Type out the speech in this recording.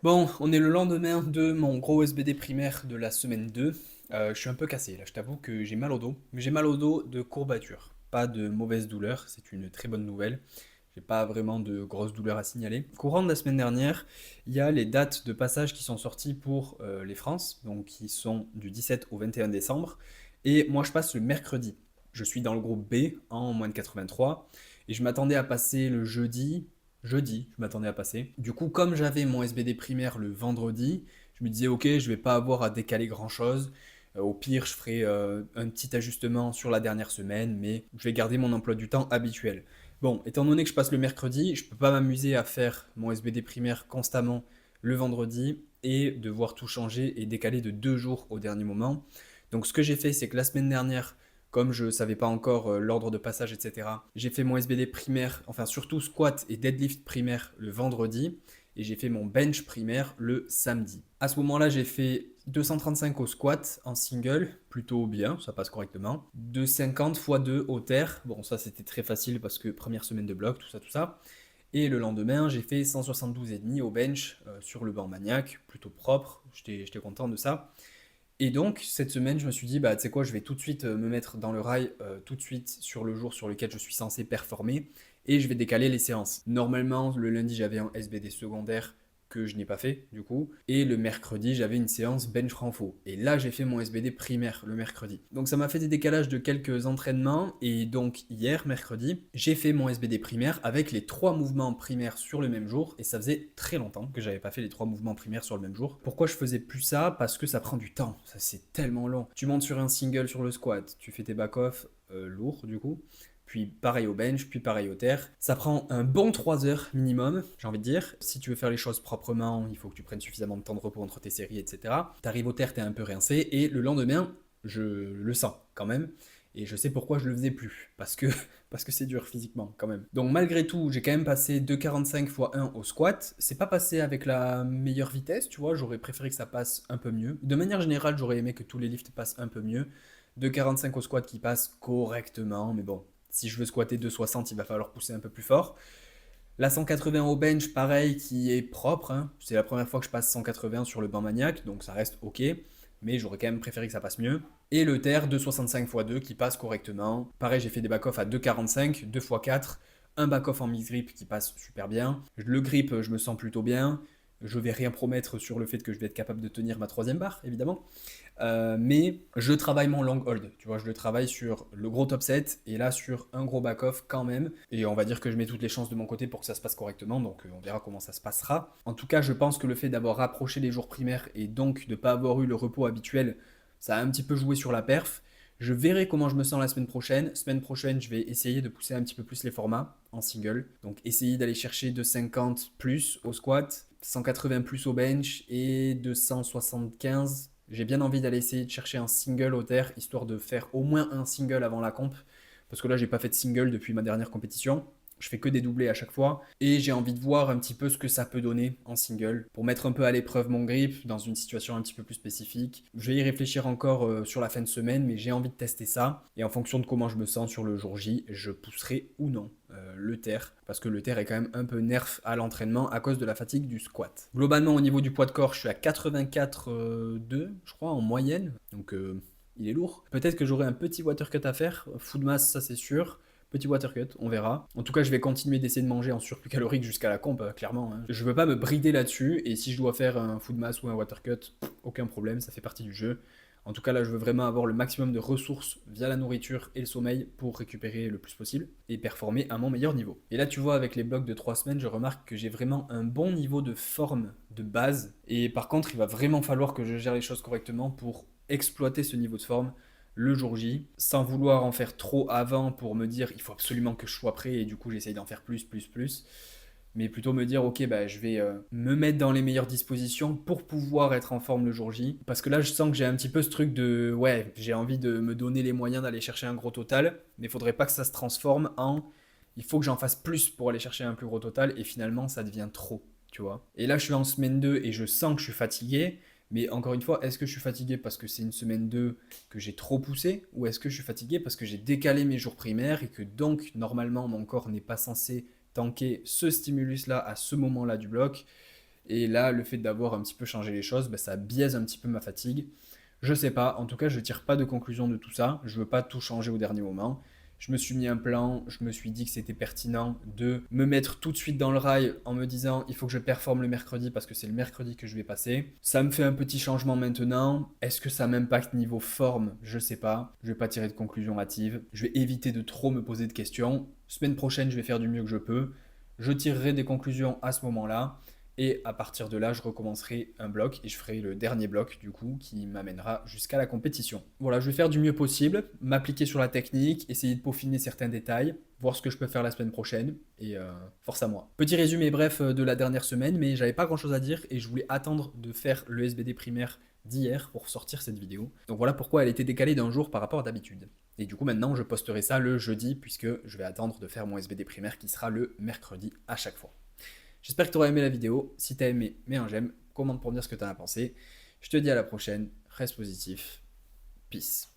Bon, on est le lendemain de mon gros SBD primaire de la semaine 2. Je suis un peu cassé là, je t'avoue que j'ai mal au dos. Mais j'ai mal au dos de courbature, pas de mauvaise douleur, c'est une très bonne nouvelle. J'ai pas vraiment de grosses douleurs à signaler. Courant de la semaine dernière, il y a les dates de passage qui sont sorties pour les France, donc qui sont du 17 au 21 décembre. Et moi je passe le mercredi. Je suis dans le groupe B en moins de 83 et je m'attendais à passer le jeudi, je m'attendais à passer. Du coup, comme j'avais mon SBD primaire le vendredi, je me disais, ok, je vais pas avoir à décaler grand chose. Au pire, je ferai un petit ajustement sur la dernière semaine, mais je vais garder mon emploi du temps habituel. Bon, étant donné que je passe le mercredi, je peux pas m'amuser à faire mon SBD primaire constamment le vendredi et devoir tout changer et décaler de 2 jours au dernier moment. Donc, ce que j'ai fait, c'est que la semaine dernière, comme je ne savais pas encore l'ordre de passage, etc. J'ai fait mon SBD primaire, enfin surtout squat et deadlift primaire le vendredi, et j'ai fait mon bench primaire le samedi. À ce moment-là, j'ai fait 235 au squat en single, plutôt bien, ça passe correctement. 250 x 2 au terre, bon ça c'était très facile parce que première semaine de bloc, tout ça, tout ça. Et le lendemain, j'ai fait 172,5 au bench sur le banc maniaque, plutôt propre, j'étais content de ça. Et donc, cette semaine, je me suis dit, bah, tu sais quoi, je vais tout de suite me mettre dans le rail, tout de suite sur le jour sur lequel je suis censé performer, et je vais décaler les séances. Normalement, le lundi, j'avais un SBD secondaire que je n'ai pas fait, du coup, et le mercredi, j'avais une séance bench renfo. Et là, j'ai fait mon SBD primaire le mercredi. Donc, ça m'a fait des décalages de quelques entraînements, et donc, hier, mercredi, j'ai fait mon SBD primaire avec les 3 mouvements primaires sur le même jour, et ça faisait très longtemps que j'avais pas fait les 3 mouvements primaires sur le même jour. Pourquoi je faisais plus ça? Parce que ça prend du temps, ça c'est tellement long. Tu montes sur un single sur le squat, tu fais tes back-off lourds du coup, puis pareil au bench, puis pareil au terre. Ça prend un bon 3 heures minimum, j'ai envie de dire. Si tu veux faire les choses proprement, il faut que tu prennes suffisamment de temps de repos entre tes séries, etc. T'arrives au terre, t'es un peu rincé, et le lendemain, je le sens quand même. Et je sais pourquoi je le faisais plus. Parce que c'est dur physiquement quand même. Donc malgré tout, j'ai quand même passé 2,45 x 1 au squat. C'est pas passé avec la meilleure vitesse, tu vois. J'aurais préféré que ça passe un peu mieux. De manière générale, j'aurais aimé que tous les lifts passent un peu mieux. 2,45 au squat qui passe correctement. Mais bon, si je veux squatter 2,60, il va falloir pousser un peu plus fort. La 180 au bench, pareil, qui est propre, hein. C'est la première fois que je passe 180 sur le banc maniaque, donc ça reste ok. Mais j'aurais quand même préféré que ça passe mieux. Et le terre 2,65 x 2 qui passe correctement. Pareil, j'ai fait des back-off à 2,45, 2 x 4, un back-off en mix grip qui passe super bien. Le grip, je me sens plutôt bien. Je vais rien promettre sur le fait que je vais être capable de tenir ma troisième barre, évidemment. Mais je travaille mon long hold, tu vois, je le travaille sur le gros top set et là sur un gros back-off quand même. Et on va dire que je mets toutes les chances de mon côté pour que ça se passe correctement, donc on verra comment ça se passera. En tout cas, je pense que le fait d'avoir rapproché les jours primaires et donc de ne pas avoir eu le repos habituel, ça a un petit peu joué sur la perf. Je verrai comment je me sens la semaine prochaine. Semaine prochaine, je vais essayer de pousser un petit peu plus les formats en single. Donc essayer d'aller chercher 250 plus au squat, 180 plus au bench et 275. J'ai bien envie d'aller essayer de chercher un single au terre, histoire de faire au moins un single avant la comp. Parce que là, j'ai pas fait de single depuis ma dernière compétition. Je fais que des doublés à chaque fois. Et j'ai envie de voir un petit peu ce que ça peut donner en single. Pour mettre un peu à l'épreuve mon grip dans une situation un petit peu plus spécifique. Je vais y réfléchir encore sur la fin de semaine, mais j'ai envie de tester ça. Et en fonction de comment je me sens sur le jour J, je pousserai ou non le terre. Parce que le terre est quand même un peu nerf à l'entraînement à cause de la fatigue du squat. Globalement, au niveau du poids de corps, je suis à 84,2, je crois, en moyenne. Donc il est lourd. Peut-être que j'aurai un petit water cut à faire. Food mass, ça c'est sûr. Petit water cut, on verra. En tout cas, je vais continuer d'essayer de manger en surplus calorique jusqu'à la comp, clairement, hein. Je veux pas me brider là-dessus, et si je dois faire un food mass ou un water cut, aucun problème, ça fait partie du jeu. En tout cas, là, je veux vraiment avoir le maximum de ressources via la nourriture et le sommeil pour récupérer le plus possible et performer à mon meilleur niveau. Et là, tu vois, avec les blocs de 3 semaines, je remarque que j'ai vraiment un bon niveau de forme de base. Et par contre, il va vraiment falloir que je gère les choses correctement pour exploiter ce niveau de forme le jour J, sans vouloir en faire trop avant pour me dire il faut absolument que je sois prêt et du coup j'essaye d'en faire plus, plus, plus. Mais plutôt me dire ok bah je vais me mettre dans les meilleures dispositions pour pouvoir être en forme le jour J. Parce que là je sens que j'ai un petit peu ce truc de ouais j'ai envie de me donner les moyens d'aller chercher un gros total, mais il faudrait pas que ça se transforme en il faut que j'en fasse plus pour aller chercher un plus gros total et finalement ça devient trop, tu vois. Et là je suis en semaine 2 et je sens que je suis fatigué. Mais encore une fois, est-ce que je suis fatigué parce que c'est une semaine 2 que j'ai trop poussé ou est-ce que je suis fatigué parce que j'ai décalé mes jours primaires et que donc normalement mon corps n'est pas censé tanker ce stimulus-là à ce moment-là du bloc Et là, le fait d'avoir un petit peu changé les choses, ça biaise un petit peu ma fatigue. Je sais pas, en tout cas, je tire pas de conclusion de tout ça. Je veux pas tout changer au dernier moment. Je me suis mis un plan, je me suis dit que c'était pertinent de me mettre tout de suite dans le rail en me disant il faut que je performe le mercredi parce que c'est le mercredi que je vais passer. Ça me fait un petit changement maintenant. Est-ce que ça m'impacte niveau forme? Je sais pas. Je vais pas tirer de conclusion hâtive. Je vais éviter de trop me poser de questions. Semaine prochaine, je vais faire du mieux que je peux. Je tirerai des conclusions à ce moment-là. Et à partir de là, je recommencerai un bloc et je ferai le dernier bloc du coup qui m'amènera jusqu'à la compétition. Voilà, je vais faire du mieux possible, m'appliquer sur la technique, essayer de peaufiner certains détails, voir ce que je peux faire la semaine prochaine et force à moi. Petit résumé bref de la dernière semaine, mais j'avais pas grand chose à dire et je voulais attendre de faire le SBD primaire d'hier pour sortir cette vidéo. Donc voilà pourquoi elle était décalée d'un jour par rapport à d'habitude. Et du coup maintenant je posterai ça le jeudi puisque je vais attendre de faire mon SBD primaire qui sera le mercredi à chaque fois. J'espère que tu auras aimé la vidéo. Si tu as aimé, mets un j'aime, commente pour me dire ce que tu en as pensé. Je te dis à la prochaine, reste positif, peace.